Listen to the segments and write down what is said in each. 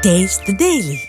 Taste the Daily.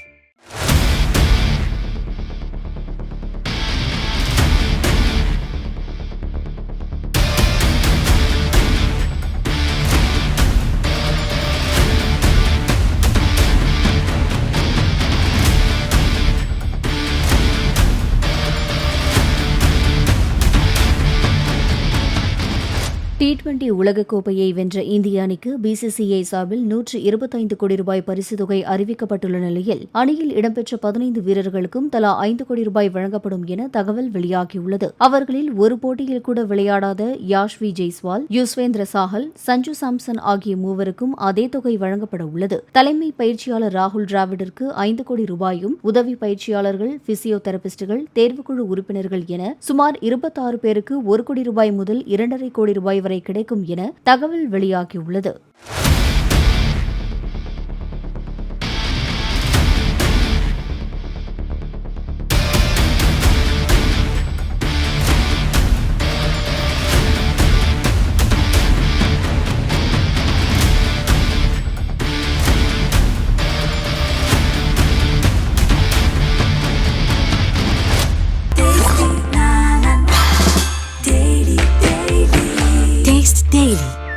T20 உலகக்கோப்பையை வென்ற இந்திய அணிக்கு பிசிசிஐ சார்பில் 125 கோடி ரூபாய் பரிசுத் தொகை அறிவிக்கப்பட்டுள்ள நிலையில் அணியில் இடம்பெற்ற 15 வீரர்களுக்கும் தலா 5 கோடி ரூபாய் வழங்கப்படும் என தகவல் வெளியாகியுள்ளது. அவர்களில் ஒரு போட்டியில் கூட விளையாடாத யாஷ்வி ஜெய்ஸ்வால், யுஸ்வேந்திர சாஹல், சஞ்சு சாம்சன் ஆகிய மூவருக்கும் அதே தொகை வழங்கப்பட உள்ளது. தலைமை பயிற்சியாளர் ராகுல் டிராவிடிற்கு 5 கோடி ரூபாயும், உதவி பயிற்சியாளர்கள், பிசியோதெரபிஸ்டுகள், தேர்வுக்குழு உறுப்பினர்கள் என சுமார் 26 பேருக்கு 1 கோடி ரூபாய் முதல் 2.5 கோடி ரூபாய் வரை கிடைக்கும் என தகவல் வெளியாகியுள்ளது.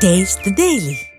Taste the Daily.